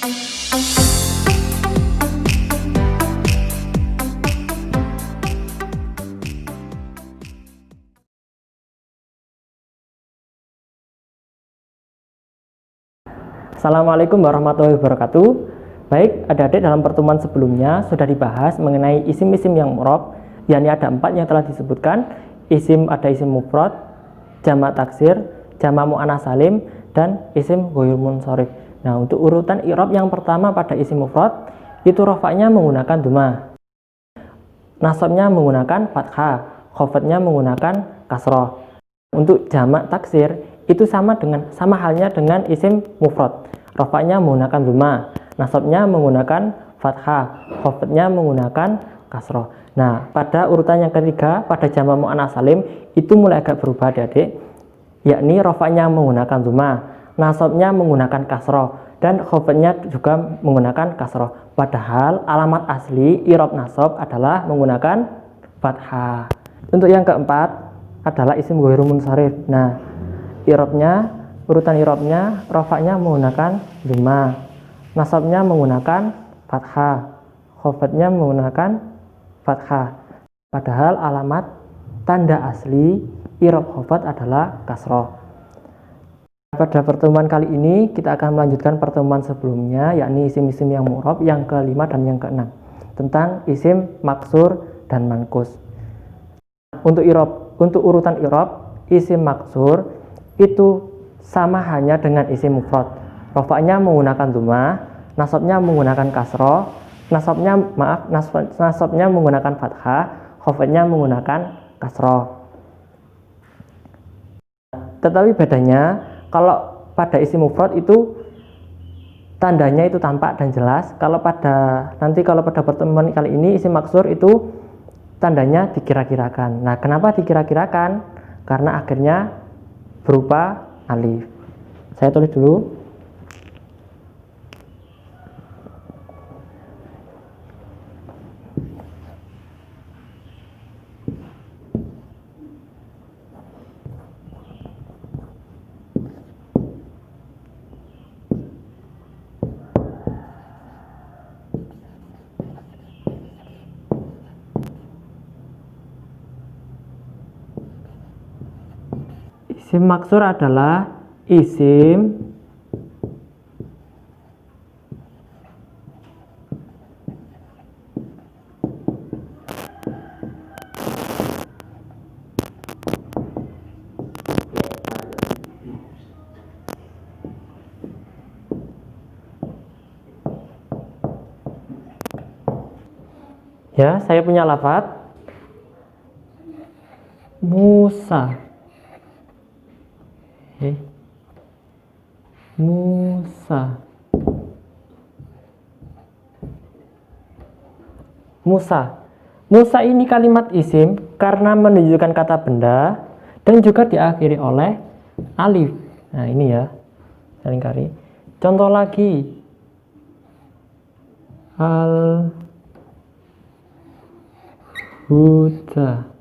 Assalamualaikum warahmatullahi wabarakatuh. Baik, adik-adik, dalam pertemuan sebelumnya sudah dibahas mengenai isim-isim yang mu'rab, yakni ada 4 yang telah disebutkan. Ada isim mufrad, jamak taksir, jamak muannats salim, dan isim ghairul munsharif. Nah, untuk urutan i'rab yang pertama pada isim mufrad itu rafa'nya menggunakan dhamma, nasabnya menggunakan fathah, khafdnya menggunakan kasrah. Untuk jamak taksir itu sama halnya dengan isim mufrad. Rafa'nya menggunakan dhamma, nasabnya menggunakan fathah, khafdnya menggunakan kasrah. Nah, pada urutan yang ketiga, pada jamak muannats salim itu mulai agak berubah, adik-adik, yakni rafa'nya menggunakan dhamma, nasabnya menggunakan kasrah, dan khafdnya juga menggunakan kasrah. Padahal alamat asli i'rab nasab adalah menggunakan fathah. Untuk yang keempat adalah isim ghairul munsharif. Nah, urutan i'rabnya rafa'nya menggunakan dhamma, nasabnya menggunakan fathah, khafdnya menggunakan fathah. Padahal alamat tanda asli i'rab khafd adalah kasrah. Pada pertemuan kali ini kita akan melanjutkan pertemuan sebelumnya, yakni isim-isim yang mu'rab yang kelima dan yang keenam, tentang isim maksur dan manqus. Untuk urutan i'rab, isim maksur itu sama hanya dengan isim mufrad. Rafa'nya menggunakan dhamma, nasabnya menggunakan kasrah, nasabnya menggunakan fathah, khafdnya menggunakan kasrah. Tetapi bedanya, kalau pada isim mufrad itu tandanya itu tampak dan jelas. Kalau pada pertemuan kali ini isim maksur itu tandanya dikira-kirakan. Nah, kenapa dikira-kirakan? Karena akhirnya berupa alif. Saya tulis dulu. Isim maksur adalah isim ya, saya punya lafadz Musa. Musa. Musa ini kalimat isim karena menunjukkan kata benda dan juga diakhiri oleh alif. Nah, ini ya, seringkali. Contoh lagi, al-huda.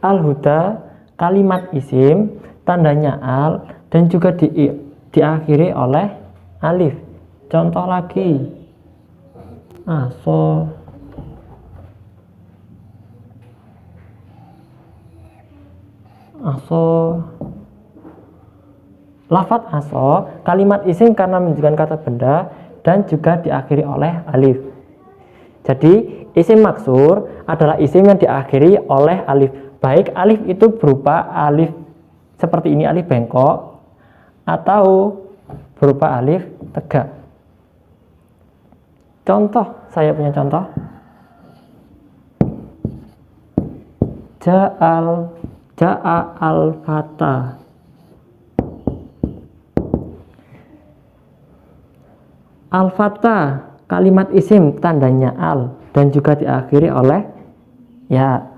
Al-huda kalimat isim, tandanya al dan juga diakhiri oleh alif. Contoh lagi, lafadz aso kalimat isim karena menunjukkan kata benda dan juga diakhiri oleh alif. Jadi isim maksur adalah isim yang diakhiri oleh alif. Baik alif itu berupa alif seperti ini, alif bengkok, atau berupa alif tegak. Contoh, saya punya contoh. Ja'a al-fata. Al-fata kalimat isim tandanya al dan juga diakhiri oleh ya,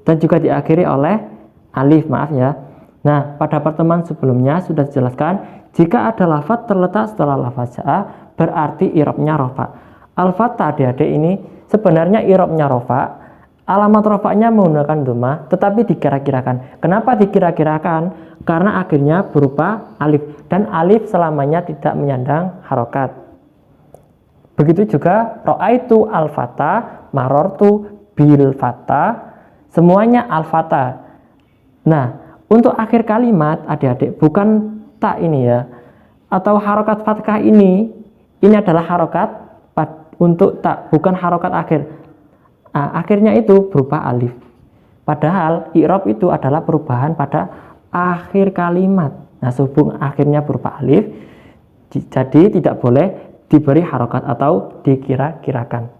dan juga diakhiri oleh alif, maaf ya. Nah, pada pertemuan sebelumnya sudah dijelaskan, jika ada lafadz terletak setelah lafadz ja'a berarti i'rabnya rafa. Al-fata, adik-adik, ini sebenarnya i'rabnya rafa. alamat rofa'nya menggunakan dhammah, tetapi dikira-kirakan. Kenapa dikira-kirakan? Karena akhirnya berupa alif, dan alif selamanya tidak menyandang harokat. Begitu juga ro'aitu al-fata, marortu bil fata, semuanya al-fata. Nah, untuk akhir kalimat adik-adik bukan tak ini ya, atau harokat fathah ini adalah harokat untuk tak, bukan harokat akhir. Nah, akhirnya itu berupa alif. Padahal i'rab itu adalah perubahan pada akhir kalimat. Nah, sehubung akhirnya berupa alif, jadi tidak boleh diberi harokat atau dikira-kirakan.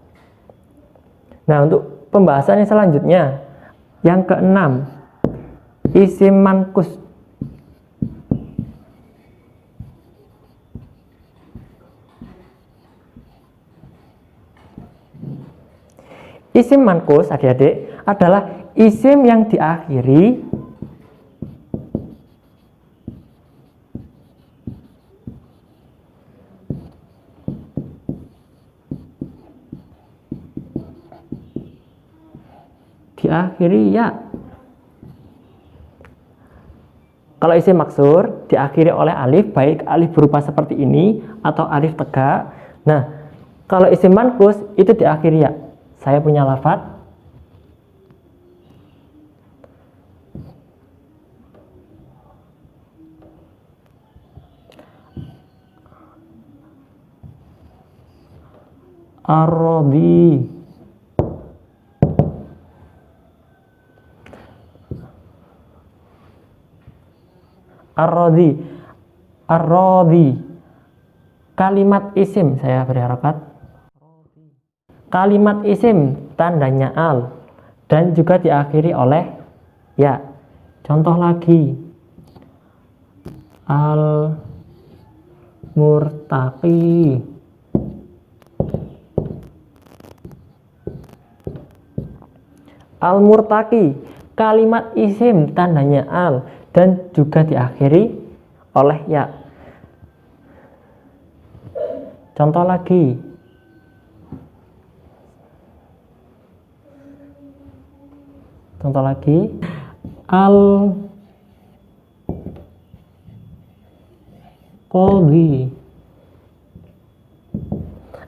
Nah, untuk pembahasan yang selanjutnya, yang keenam, isim mankus. Isim mankus adik-adik adalah isim yang diakhiri ya. Kalau isim maksur diakhiri oleh alif, baik alif berupa seperti ini atau alif tegak. Nah, kalau isim mankus itu diakhiri ya. Saya punya lafadz ar-radhi. Ar-radhi. Kalimat isim, saya beri harokat. Kalimat isim tandanya al dan juga diakhiri oleh ya. Contoh lagi, al-murtaqi. Al-murtaqi, kalimat isim tandanya al dan juga diakhiri oleh ya. Contoh lagi, al-qadhi.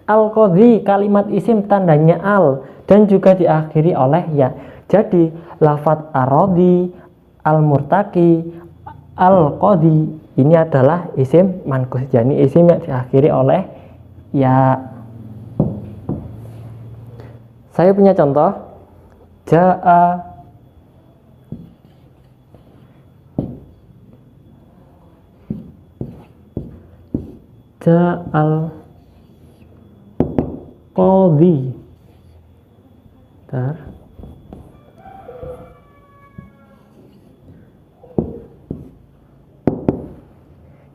Al-qadhi, kalimat isim tandanya al dan juga diakhiri oleh ya. Jadi lafadz ar-radhi, al-murtaqi, al-qadhi ini adalah isim mankus, jadi isim yang diakhiri oleh ya. Saya punya contoh, ja'a ja'al qadhi.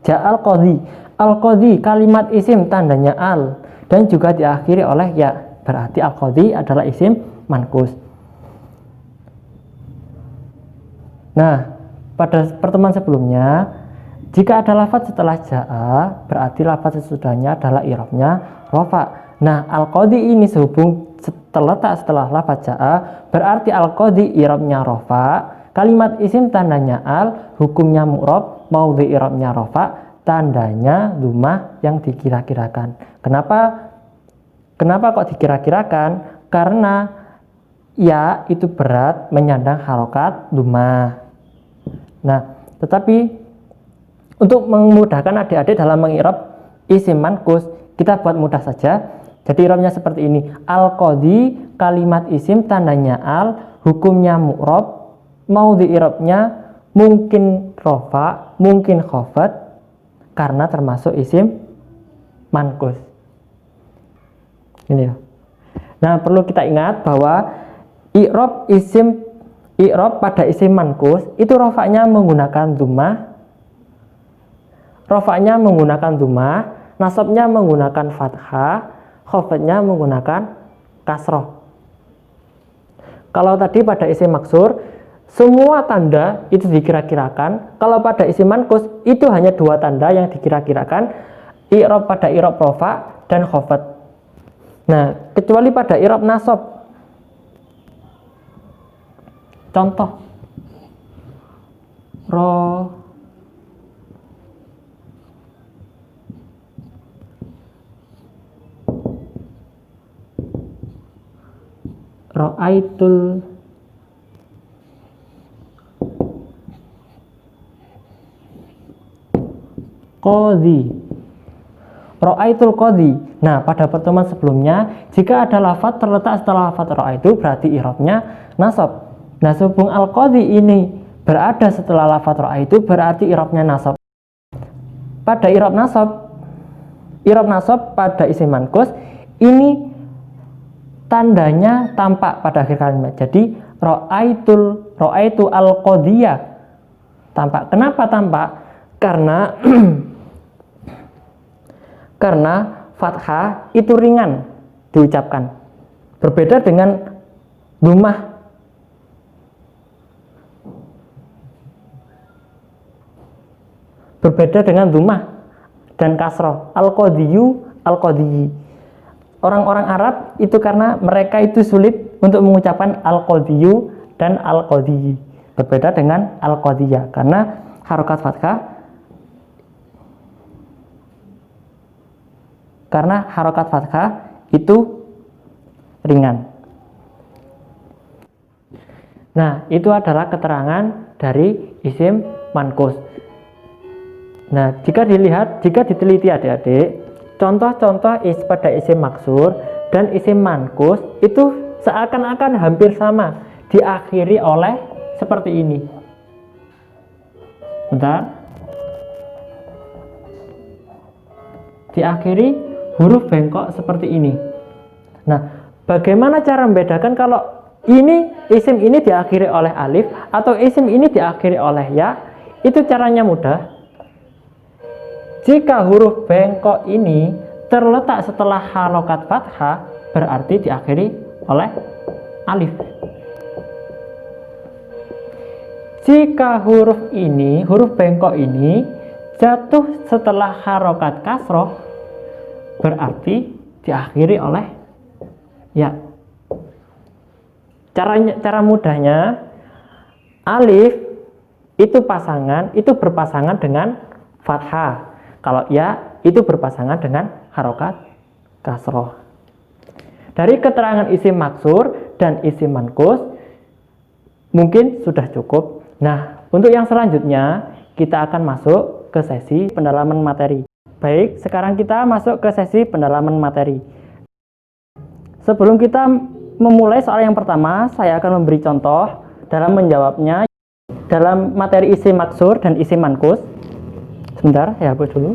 Ja'al qadhi. Al-qadhi kalimat isim tandanya al dan juga diakhiri oleh ya. Berarti al-qadhi adalah isim mankus. Nah, pada pertemuan sebelumnya, jika ada lafadz setelah ja'a, berarti lafadz sesudahnya adalah i'rabnya rofa. Nah, al-qadhi ini sehubung terletak setelah lafadz ja'a, berarti al-qadhi i'rabnya rofa. Kalimat isim tandanya al, hukumnya mu'rab, maudhi i'rabnya rofa, tandanya dhammah yang dikira-kirakan. Kenapa kok dikira-kirakan? Karena ya itu berat menyandang harokat dhammah. Nah, tetapi untuk memudahkan adik-adik dalam mengi'rab isim mankus, kita buat mudah saja. Jadi i'rabnya seperti ini. Al-qadhi, kalimat isim tandanya al, hukumnya mu'rab, maudhi i'rabnya mungkin rofa, mungkin khafat, karena termasuk isim mankus. Ini ya. Nah, perlu kita ingat bahwa i'rab pada isim mankus itu rofaknya menggunakan dhammah, nasabnya menggunakan fathah, khafatnya menggunakan kasroh. Kalau tadi pada isim maksur semua tanda itu dikira-kirakan, kalau pada isim mankus itu hanya dua tanda yang dikira-kirakan, i'rab pada i'rab rofa dan khafat. Nah, kecuali pada i'rab nasab. Contoh Ro'aitul qadhi. Ro'aitul qadhi. Nah, pada pertemuan sebelumnya, jika ada lafadz terletak setelah lafadz ro'aitu, berarti i'rabnya nasab. Nah, sehubung al-qadhi ini berada setelah lafadz ro'aitu, berarti i'rabnya nasab. Pada i'rab nasab pada isim manqus ini tandanya tampak pada akhir kalimat. Jadi ro'aitu al-qadhiyah tampak. Kenapa tampak? Karena fathah itu ringan diucapkan. Berbeda dengan dhammah. Berbeda dengan dhammah dan kasroh. Al-qadhiyi. Orang-orang Arab itu karena mereka itu sulit untuk mengucapkan al-qadhiyu dan al-qadhiyi. Berbeda dengan al-qadhiyah karena harokat fathah itu ringan. Nah, itu adalah keterangan dari isim manqus. Nah, jika diteliti adik-adik, contoh-contoh pada isim maksur dan isim manqus itu seakan-akan hampir sama, diakhiri oleh seperti ini. Bentar. Diakhiri huruf bengkok seperti ini. Nah, bagaimana cara membedakan kalau isim ini diakhiri oleh alif atau isim ini diakhiri oleh ya? Itu caranya mudah. Jika huruf bengkok ini terletak setelah harokat fathah, berarti diakhiri oleh alif. Jika huruf bengkok ini jatuh setelah harokat kasroh, berarti diakhiri oleh ya. Cara mudahnya, alif itu berpasangan dengan fathah. Kalau ya itu berpasangan dengan harokat kasroh. Dari keterangan isim maksur dan isim manqus mungkin sudah cukup. Nah, untuk yang selanjutnya kita akan masuk ke sesi pendalaman materi. Baik, sekarang kita masuk ke sesi pendalaman materi. Sebelum kita memulai soal yang pertama, saya akan memberi contoh dalam menjawabnya dalam materi isim maksur dan isim manqus. Sebentar, saya hapus dulu.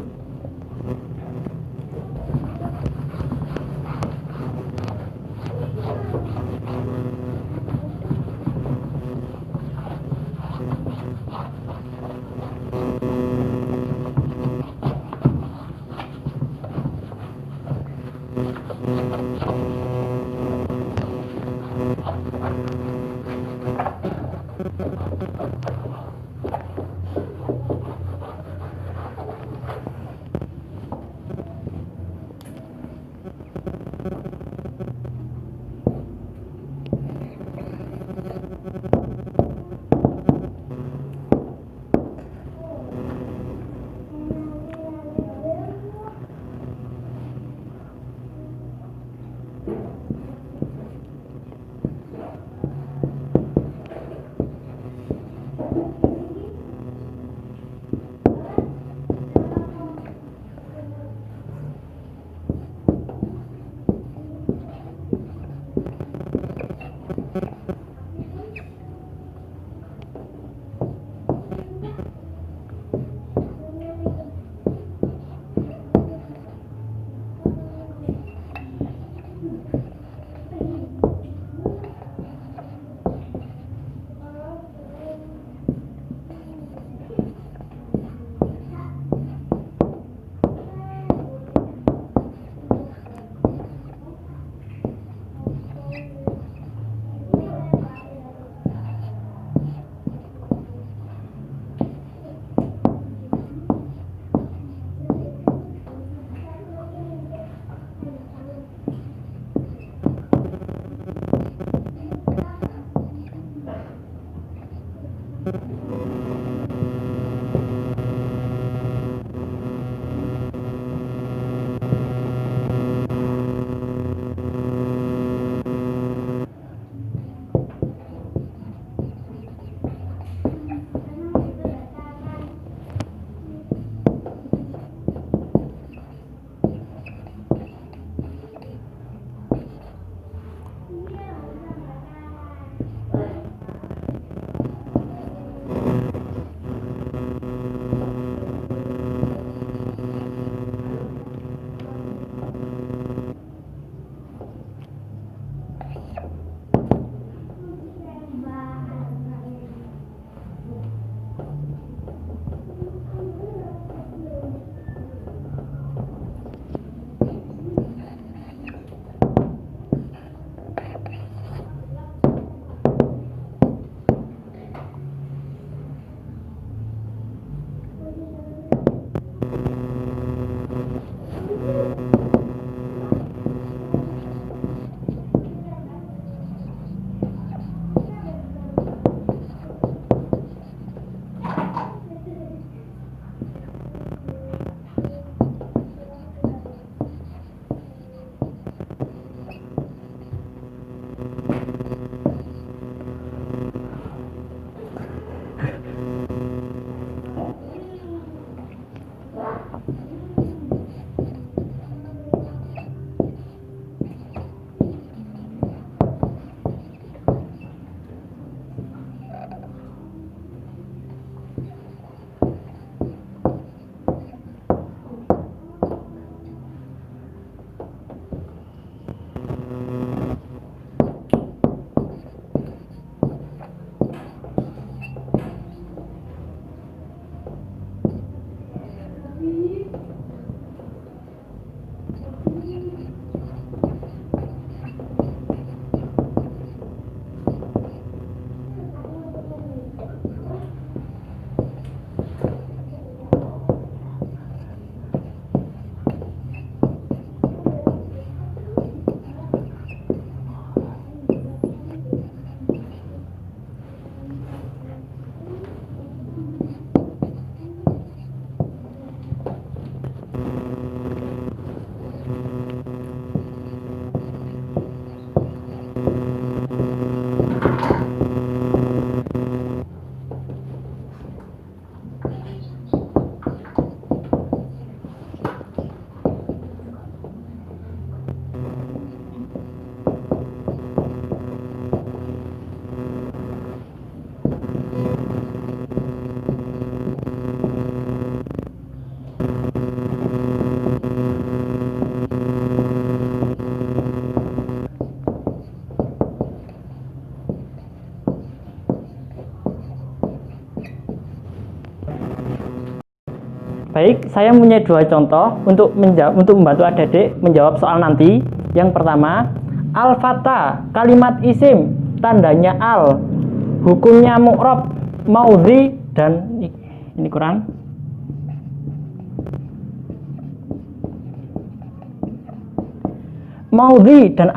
Baik, saya punya dua contoh untuk membantu adik-adik menjawab soal nanti. Yang pertama, al-fata, kalimat isim, tandanya al, hukumnya mu'rab, maudhi, dan ini kurang. Maudhi dan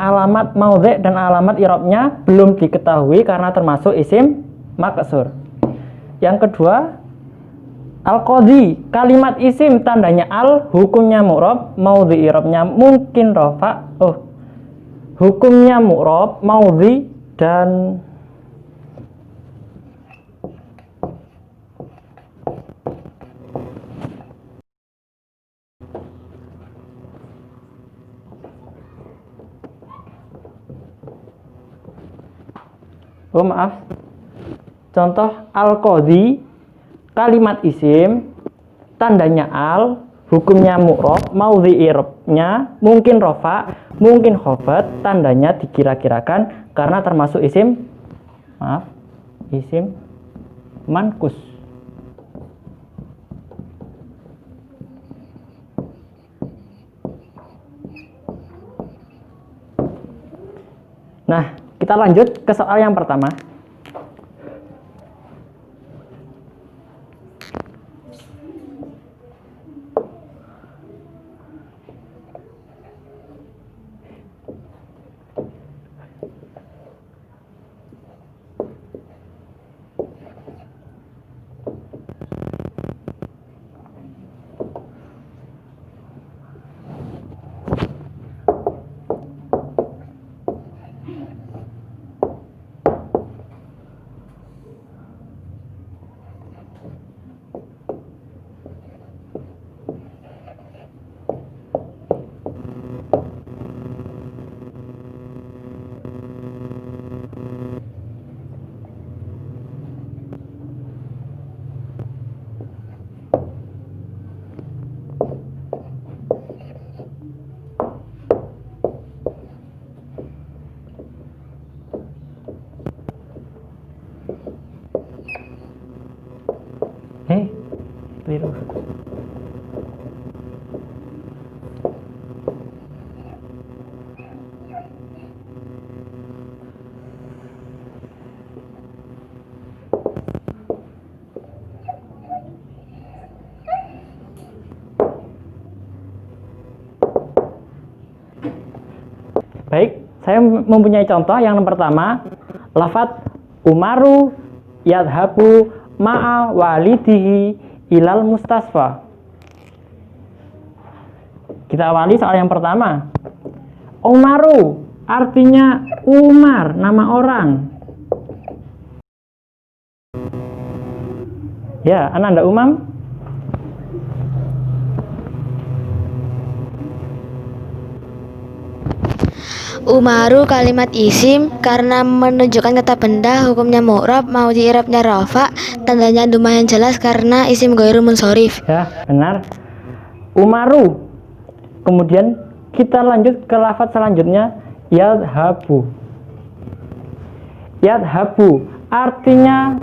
alamat i'rabnya belum diketahui karena termasuk isim maksur. Yang kedua, al-qadhi, kalimat isim tandanya al, hukumnya mu'rab, maudhi i'rabnya mungkin rafa. Hukumnya mu'rab, maudhi, dan contoh al-qadhi, kalimat isim tandanya al, hukumnya mu'rab, maudhi i'rabnya mungkin rafa, mungkin khafat, tandanya dikira-kirakan karena termasuk isim mankus. Nah, kita lanjut ke soal yang pertama. keliru. Baik, saya mempunyai contoh yang pertama, lafadz Umaru yadhabu ma'a walidihi ilal mustasfa. Kita awali soal yang pertama. Umaru artinya Umar, nama orang. Ya, Ananda Umam. Umaru kalimat isim karena menunjukkan kata benda, hukumnya mu'rab, mau di i'rabnya rafa, tandanya lumayan jelas karena isim ghairu munsharif. Ya, benar. Umaru. Kemudian kita lanjut ke lafaz selanjutnya, yadhabu. Yadhabu artinya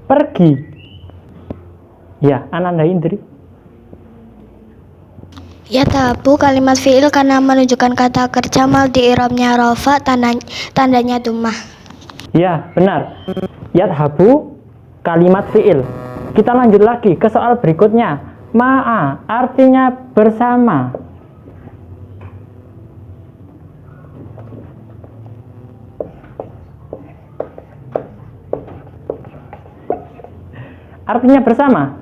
pergi. Ya, Ananda Indri. Yadhabu kalimat fi'il karena menunjukkan kata kerja, mau di i'rabnya rafa, tandanya dhammah. Ya, benar. Yadhabu kalimat fi'il. Kita lanjut lagi ke soal berikutnya. Ma'a artinya bersama. Artinya bersama.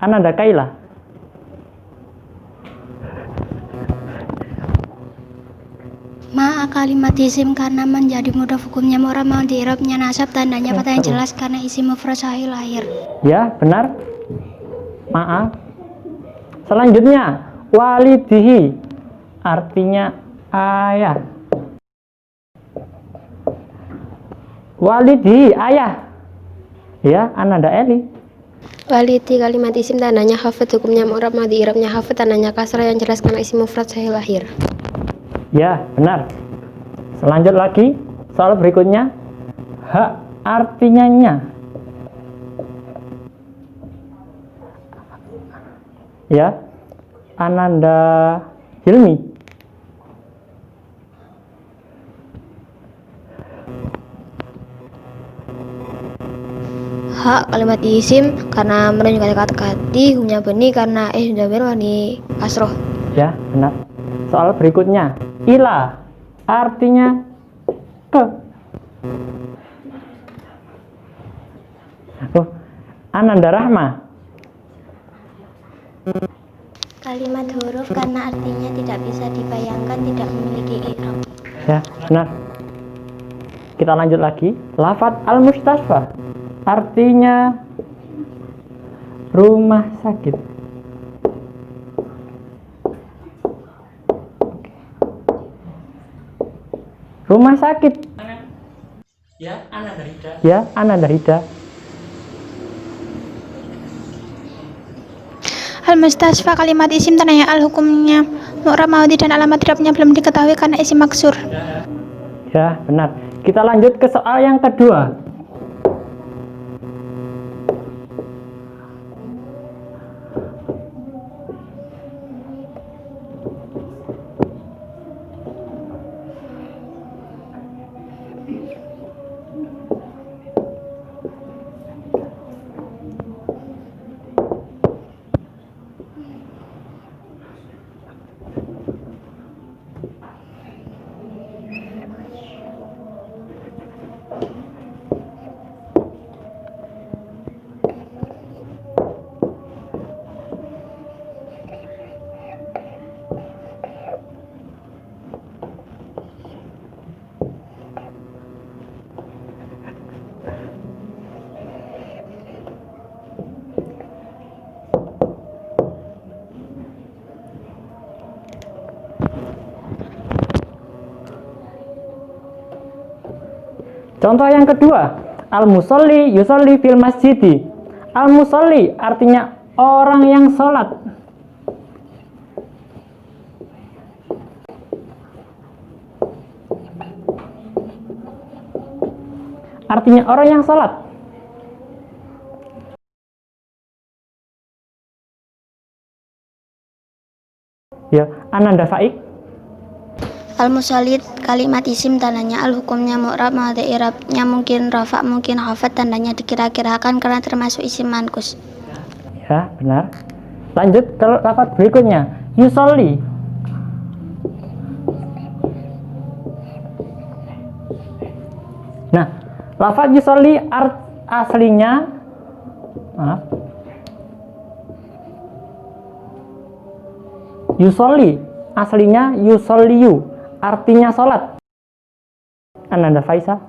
Ananda Kaila. Ma'a kalimat isim karena menjadi mudhaf, hukumnya mu'rab, mau di i'rabnya nasab, tandanya fathah yang jelas karena isim mufrad sahih lahir. Ya, benar. Ma'a. Selanjutnya, walidihi artinya ayah. Walidihi ayah. Ya, Ananda Eli. Walidi kalimat isim tandanya khafid, hukumnya mu'rab, mau di i'rabnya khafid, tandanya kasrah yang jelas karena isim mufrad sahih lahir. Ya, benar. Selanjut lagi, soal berikutnya. Hak artinya nya. Ya, Ananda Hilmi. Hak kalimat isim karena menunjukkan kata kati, hukumnya beni karena damir wani kasroh. Ya, benar. Soal berikutnya, ila artinya ke. Oh, Ananda Rahma. Kalimat huruf karena artinya tidak bisa dibayangkan, tidak memiliki i'rab. Ya, benar. Kita lanjut lagi. Lafadz al-mustasfa artinya rumah sakit. Rumah sakit. Ya, Ananda Rida. Ya, Ananda Rida. Al-mustasfa kalimat isim tandanya al, hukumnya mu'rab, maudi dan alamat i'rabnya belum diketahui karena isim maksur. Ya, benar. Kita lanjut ke soal yang kedua. Contoh yang kedua, al-musolli yusolli fil masjidi. Al-musolli artinya orang yang sholat. artinya orang yang sholat. Ya, Ananda Faik. Al-Musallit kalimat isim tandanya al, hukumnya mu'rab, mau i'rabnya mungkin rafa mungkin khafat, tandanya dikira-kirakan karena termasuk isim mankus. Ya, benar. Lanjut ke lafaz berikutnya, yusolli. Nah, lafaz yusolli aslinya, yusolli aslinya yusolliyu, artinya sholat. Ananda Faisa.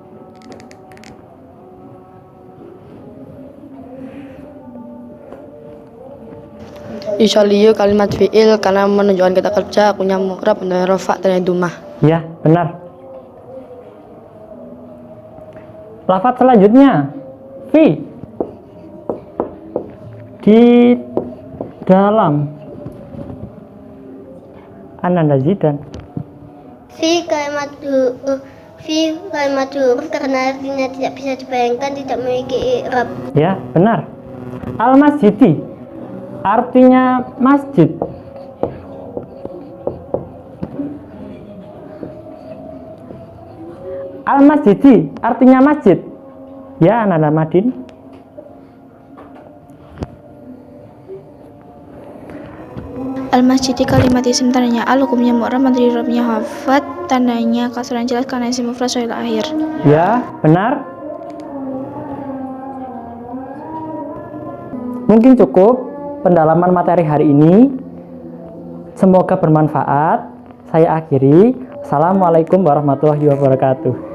Yusolliyu kalimat fi'il karena menunjukkan kata kerja, akunya mu'rab dan rafa dan dumah. Ya, benar. Lafaz selanjutnya, fi, di dalam. Ananda Zidan. Fi kalimat huruf karena artinya tidak bisa dibayangkan, tidak memiliki i'rab. Ya, benar. Al-masjidi artinya masjid. Al-masjidi artinya masjid. Ya, Ananda Madin. Al-Masjidi kalimat isim tandanya al, hukumnya mu'rab, materi i'rabnya khafat, tandanya kasrah yang jelas karena isim mufrad soal akhir. Ya, benar. Mungkin cukup pendalaman materi hari ini. Semoga bermanfaat. Saya akhiri. Assalamualaikum warahmatullahi wabarakatuh.